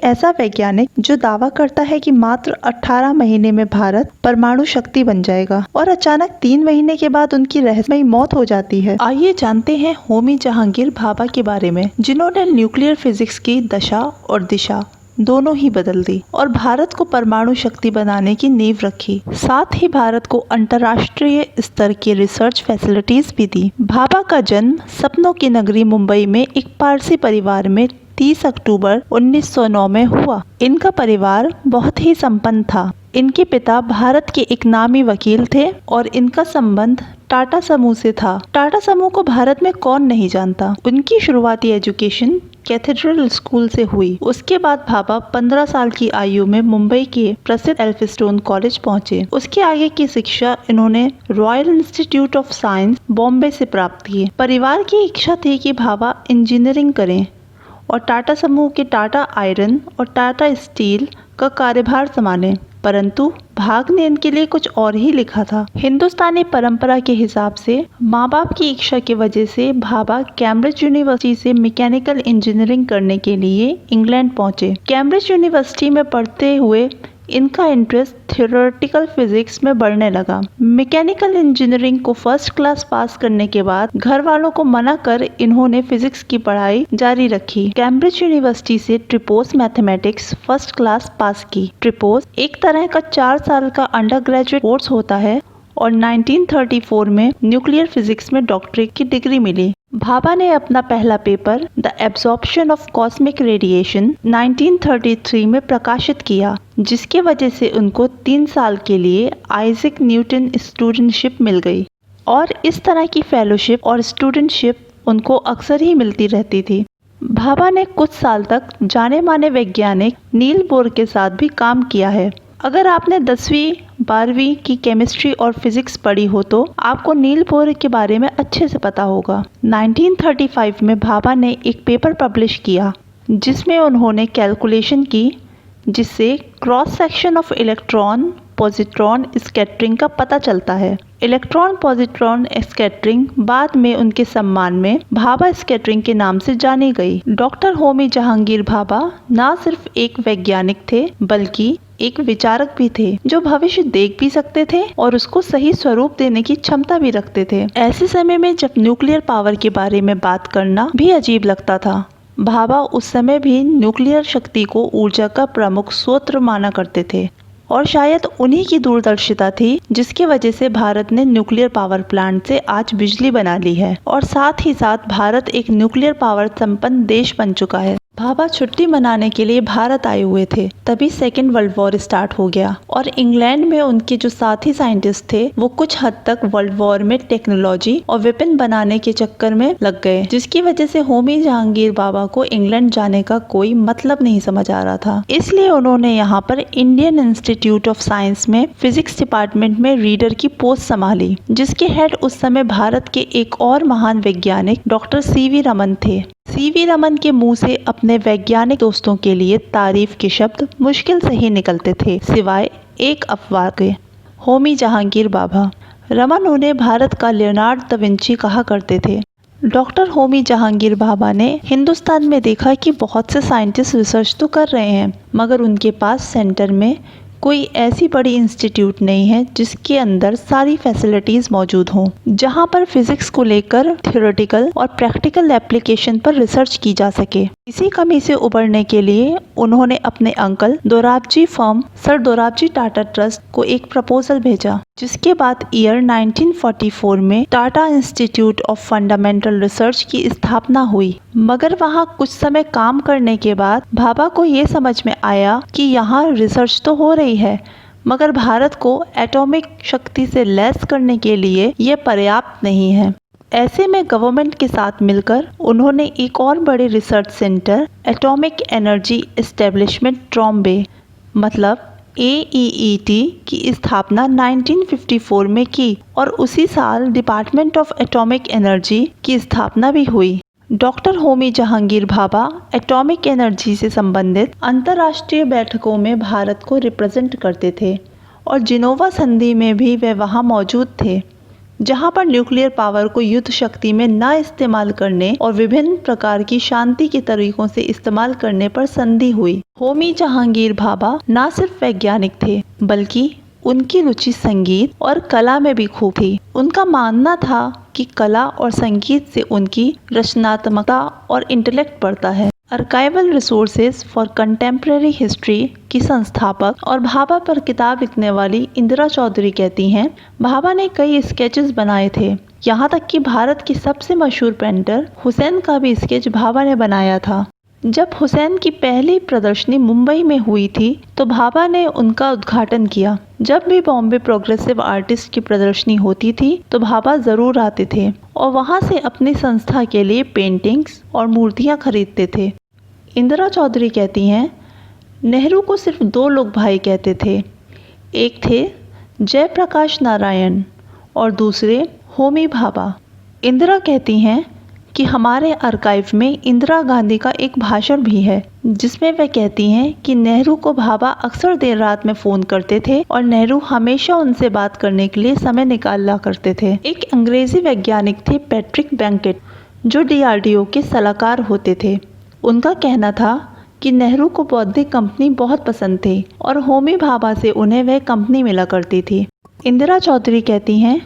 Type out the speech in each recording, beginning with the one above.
ऐसा वैज्ञानिक जो दावा करता है कि मात्र 18 महीने में भारत परमाणु शक्ति बन जाएगा और अचानक 3 महीने के बाद उनकी रहस्यमयी मौत हो जाती है। आइए जानते हैं होमी जहांगीर भाभा के बारे में, जिन्होंने न्यूक्लियर फिजिक्स की दशा और दिशा दोनों ही बदल दी और भारत को परमाणु शक्ति बनाने की नींव रखी। साथ ही भारत को अंतर्राष्ट्रीय स्तर की रिसर्च फैसिलिटीज भी दी। भाभा का जन्म सपनों की नगरी मुंबई में एक पारसी परिवार में 30 अक्टूबर 1909 में हुआ। इनका परिवार बहुत ही संपन्न था। इनके पिता भारत के एक नामी वकील थे और इनका संबंध टाटा समूह से था। टाटा समूह को भारत में कौन नहीं जानता। उनकी शुरुआती एजुकेशन कैथेड्रल स्कूल से हुई। उसके बाद भाभा 15 साल की आयु में मुंबई के प्रसिद्ध एल्फिंस्टन कॉलेज पहुंचे। उसके आगे की शिक्षा इन्होंने royal institute of science Bombay से प्राप्त की। परिवार की इच्छा थी कि भाभा इंजीनियरिंग करें और टाटा समूह के टाटा आयरन और टाटा स्टील का कार्यभार संभालें, परंतु भाग्य ने इनके लिए कुछ और ही लिखा था। हिंदुस्तानी परंपरा के हिसाब से माँ बाप की इच्छा की वजह से भाभा कैम्ब्रिज यूनिवर्सिटी से मैकेनिकल इंजीनियरिंग करने के लिए इंग्लैंड पहुंचे। कैम्ब्रिज यूनिवर्सिटी में पढ़ते हुए इनका इंटरेस्ट थियोरेटिकल फिजिक्स में बढ़ने लगा। मैकेनिकल इंजीनियरिंग को फर्स्ट क्लास पास करने के बाद घर वालों को मना कर इन्होंने फिजिक्स की पढ़ाई जारी रखी। कैम्ब्रिज यूनिवर्सिटी से ट्रिपोस मैथमेटिक्स फर्स्ट क्लास पास की। ट्रिपोस एक तरह का 4 साल का अंडर ग्रेजुएट कोर्स होता है और 1934 में न्यूक्लियर फिजिक्स में डॉक्टरेट की डिग्री मिली। भाभा ने अपना पहला paper the absorption of cosmic radiation 1933 में प्रकाशित किया, जिसके वजह से उनको 3 साल के लिए आइजैक न्यूटन स्टूडेंटशिप मिल गई और इस तरह की फेलोशिप और स्टूडेंटशिप उनको अक्सर ही मिलती रहती थी। भाभा ने कुछ साल तक जाने माने वैज्ञानिक नील बोर के साथ भी काम किया है। अगर आपने 10वीं 12वीं की केमिस्ट्री और फिजिक्स पढ़ी हो तो आपको नील बोर के बारे में अच्छे से पता होगा। 1935 में भाभा ने एक पेपर पब्लिश किया जिसमें उन्होंने कैलकुलेशन की, जिससे cross section of electron positron scattering का पता चलता है। इलेक्ट्रॉन पॉजिट्रॉन स्कैटरिंग बाद में उनके सम्मान में भाभा स्कैटरिंग के नाम से जानी गई। डॉक्टर होमी जहांगीर भाभा न सिर्फ एक वैज्ञानिक थे बल्कि एक विचारक भी थे, जो भविष्य देख भी सकते थे और उसको सही स्वरूप देने की क्षमता भी रखते थे। ऐसे समय में जब न्यूक्लियर पावर के बारे में बात करना भी अजीब लगता था, भाभा उस समय भी न्यूक्लियर शक्ति को ऊर्जा का प्रमुख स्रोत माना करते थे और शायद उन्हीं की दूरदर्शिता थी जिसकी वजह से भारत ने न्यूक्लियर पावर प्लांट से आज बिजली बना ली है और साथ ही साथ भारत एक न्यूक्लियर पावर संपन्न देश बन चुका है। भाभा छुट्टी मनाने के लिए भारत आए हुए थे, तभी सेकेंड वर्ल्ड वॉर स्टार्ट हो गया और इंग्लैंड में उनके जो साथी साइंटिस्ट थे वो कुछ हद तक वर्ल्ड वॉर में टेक्नोलॉजी और वेपन बनाने के चक्कर में लग गए, जिसकी वजह से होमी जहांगीर भाभा को इंग्लैंड जाने का कोई मतलब नहीं समझ आ रहा था। इसलिए उन्होंने यहाँ पर इंडियन इंस्टीट्यूट ऑफ साइंस में फिजिक्स डिपार्टमेंट में रीडर की पोस्ट संभाली, जिसके हेड उस समय भारत के एक और महान वैज्ञानिक डॉक्टर सीवी रमन थे। सीवी रमन के मुंह से अपने वैज्ञानिक दोस्तों के लिए तारीफ के शब्द मुश्किल से ही निकलते थे, सिवाय एक अफवाह के, होमी जहांगीर भाभा। रमन उन्हें भारत का लियोनार्डो दा विंची कहा करते थे। डॉक्टर होमी जहांगीर भाभा ने हिंदुस्तान में देखा कि बहुत से साइंटिस्ट रिसर्च तो कर रहे हैं, मगर उनके पास सेंटर में कोई ऐसी बड़ी इंस्टीट्यूट नहीं है जिसके अंदर सारी फैसिलिटीज मौजूद हों, जहां पर फिजिक्स को लेकर थ्योरेटिकल और प्रैक्टिकल एप्लीकेशन पर रिसर्च की जा सके। इसी कमी से उबरने के लिए उन्होंने अपने uncle Dorabji firm sir Dorabji Tata trust को एक प्रपोजल भेजा, जिसके बाद ईयर 1944 में Tata institute of fundamental research की स्थापना हुई। मगर वहां कुछ समय काम करने के बाद भाभा को ये समझ में आया कि यहाँ रिसर्च तो हो रही है, मगर भारत को एटॉमिक शक्ति से लैस करने के लिए ये पर्याप्त नहीं है। ऐसे में गवर्नमेंट के साथ मिलकर उन्होंने एक और बड़े research centre atomic energy establishment Trombay मतलब AEET की स्थापना 1954 में की और उसी साल डिपार्टमेंट ऑफ एटॉमिक एनर्जी की स्थापना भी हुई। Doctor Homi Jahangir Bhabha atomic energy से संबंधित अंतर्राष्ट्रीय बैठकों में भारत को रिप्रेजेंट करते थे और जिनोवा संधि में भी वे वहां मौजूद थे, जहां पर न्यूक्लियर पावर को युद्ध शक्ति में न इस्तेमाल करने और विभिन्न प्रकार की शांति के तरीकों से इस्तेमाल करने पर संधि हुई। होमी जहांगीर भाभा न सिर्फ वैज्ञानिक थे बल्कि उनकी रुचि संगीत और कला में भी खूब थी। उनका मानना था कि कला और संगीत से उनकी रचनात्मकता और इंटेलेक्ट बढ़ता है। Archival resources for contemporary history की संस्थापक और भाभा पर किताब लिखने वाली इंदिरा चौधरी कहती हैं, भाभा ने कई स्केचेस बनाए थे, यहाँ तक कि भारत की सबसे मशहूर पेंटर हुसैन का भी स्केच भाभा ने बनाया था। जब हुसैन की पहली प्रदर्शनी मुंबई में हुई थी तो भाभा ने उनका उद्घाटन किया। जब भी बॉम्बे प्रोग्रेसिव आर्टिस्ट की प्रदर्शनी होती थी तो भाभा जरूर आते थे और वहां से अपनी संस्था के लिए पेंटिंग्स और मूर्तियां खरीदते थे। इंदिरा चौधरी कहती हैं, नेहरू को सिर्फ 2 लोग भाई कहते थे, एक थे जयप्रकाश नारायण और दूसरे होमी भाभा। इंदिरा कहती हैं कि हमारे आर्काइव में इंदिरा गांधी का एक भाषण भी है जिसमें वह कहती हैं कि नेहरू को भाभा अक्सर देर रात में फ़ोन करते थे और नेहरू हमेशा उनसे बात करने के लिए समय निकाला करते थे। एक अंग्रेजी वैज्ञानिक थे पैट्रिक बैंकेट जो DRDO के सलाहकार होते थे। उनका कहना था कि नेहरू को बौद्धिक कंपनी बहुत पसंद थी और होमी भाभा से उन्हें वह कंपनी मिला करती थी। इंदिरा चौधरी कहती हैं,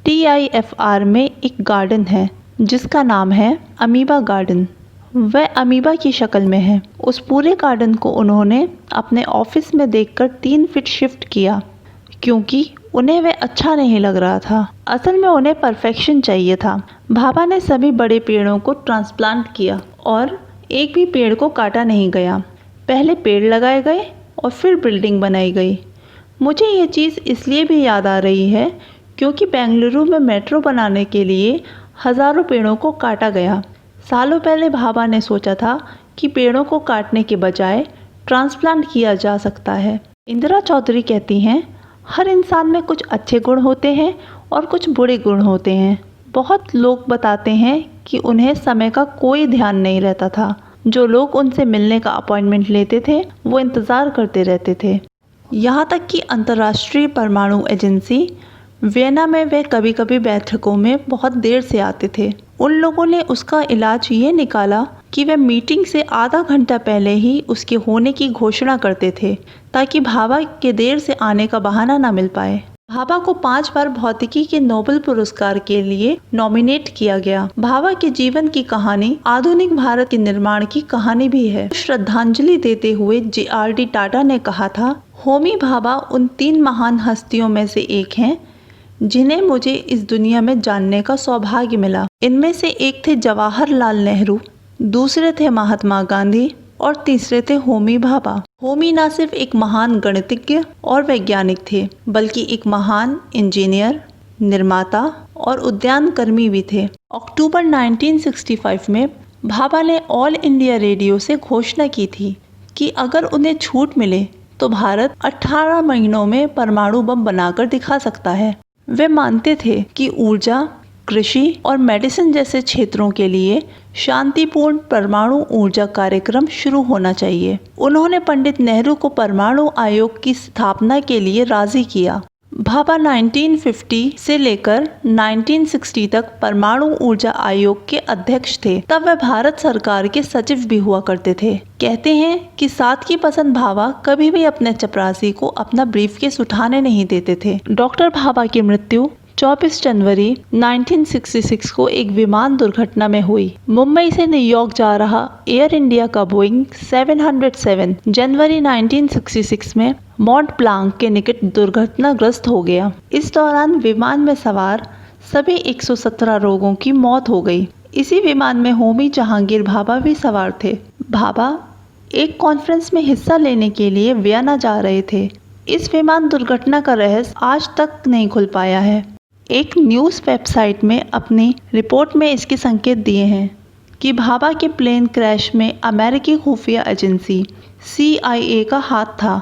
TIFR में एक गार्डन है जिसका नाम है अमीबा गार्डन। वह अमीबा की शक्ल में है। उस पूरे गार्डन को उन्होंने अपने ऑफिस में देखकर 3 फीट शिफ्ट किया क्योंकि उन्हें वह अच्छा नहीं लग रहा था। असल में उन्हें परफेक्शन चाहिए था। भाभा ने सभी बड़े पेड़ों को ट्रांसप्लांट किया और एक भी पेड़ को काटा नहीं गया। पहले पेड़ लगाए गए और फिर बिल्डिंग बनाई गई। मुझे ये चीज़ इसलिए भी याद आ रही है क्योंकि बेंगलुरु में मेट्रो बनाने के लिए हज़ारों पेड़ों को काटा गया। सालों पहले भाभा ने सोचा था कि पेड़ों को काटने के बजाय ट्रांसप्लांट किया जा सकता है। इंदिरा चौधरी कहती हैं, हर इंसान में कुछ अच्छे गुण होते हैं और कुछ बुरे गुण होते हैं। बहुत लोग बताते हैं कि उन्हें समय का कोई ध्यान नहीं रहता था। जो लोग उनसे मिलने का अपॉइंटमेंट लेते थे वो इंतज़ार करते रहते थे। यहाँ तक कि अंतर्राष्ट्रीय परमाणु एजेंसी वियना में वे कभी कभी बैठकों में बहुत देर से आते थे। उन लोगों ने उसका इलाज ये निकाला कि वे मीटिंग से आधा घंटा पहले ही उसके होने की घोषणा करते थे ताकि भाभा के देर से आने का बहाना ना मिल पाए। भाभा को 5 बार भौतिकी के नोबेल पुरस्कार के लिए नॉमिनेट किया गया। भाभा के जीवन की कहानी आधुनिक भारत के निर्माण की कहानी भी है। श्रद्धांजलि देते हुए JRD टाटा ने कहा था, होमी भाभा उन 3 महान हस्तियों में से एक हैं जिन्हें मुझे इस दुनिया में जानने का सौभाग्य मिला। इनमें से एक थे जवाहरलाल नेहरू, दूसरे थे महात्मा गांधी और तीसरे थे होमी भाभा। होमी न सिर्फ एक महान गणितज्ञ और वैज्ञानिक थे बल्कि एक महान इंजीनियर, निर्माता और उद्यान कर्मी भी थे। अक्टूबर 1965 में भाभा ने ऑल इंडिया रेडियो से घोषणा की थी कि अगर उन्हें छूट मिले तो भारत 18 महीनों में परमाणु बम बनाकर दिखा सकता है। वे मानते थे कि ऊर्जा, कृषि और मेडिसिन जैसे क्षेत्रों के लिए शांतिपूर्ण परमाणु ऊर्जा कार्यक्रम शुरू होना चाहिए। उन्होंने पंडित नेहरू को परमाणु आयोग की स्थापना के लिए राजी किया। भाभा 1950 से लेकर 1960 तक परमाणु ऊर्जा आयोग के अध्यक्ष थे। तब वह भारत सरकार के सचिव भी हुआ करते थे। कहते हैं कि सादगी पसंद भाभा कभी भी अपने चपरासी को अपना ब्रीफकेस उठाने नहीं देते थे। डॉक्टर भाभा की मृत्यु 24 जनवरी 1966 को एक विमान दुर्घटना में हुई। मुंबई से न्यूयॉर्क जा रहा एयर इंडिया का बोइंग 707 जनवरी 1966 में मॉन्ट ब्लांक के निकट दुर्घटनाग्रस्त हो गया। इस दौरान विमान में सवार सभी 117 लोगों की मौत हो गई। इसी विमान में होमी जहांगीर भाभा भी सवार थे। भाभा एक कॉन्फ्रेंस में हिस्सा लेने के लिए वियना जा रहे थे। इस विमान दुर्घटना का रहस्य आज तक नहीं खुल पाया है। एक न्यूज़ वेबसाइट में अपनी रिपोर्ट में इसके संकेत दिए हैं कि भाभा के प्लेन क्रैश में अमेरिकी खुफिया एजेंसी CIA का हाथ था।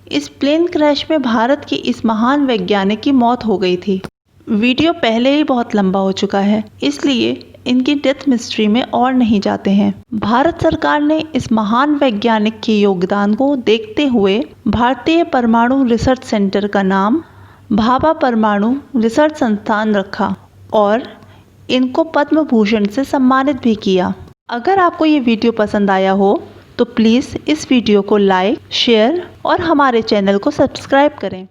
इस प्लेन क्रैश में भारत के इस महान वैज्ञानिक की मौत हो गई थी। वीडियो पहले ही बहुत लंबा हो चुका है, इसलिए इनकी डेथ मिस्ट्री में और नहीं जाते हैं। भारत सरकार ने इस महान वैज्ञानिक के योगदान को देखते हुए भारतीय परमाणु रिसर्च सेंटर का नाम भाभा परमाणु रिसर्च संस्थान रखा और इनको पद्म भूषण से सम्मानित भी किया। अगर आपको ये वीडियो पसंद आया हो तो प्लीज़ इस वीडियो को लाइक, शेयर और हमारे चैनल को सब्सक्राइब करें।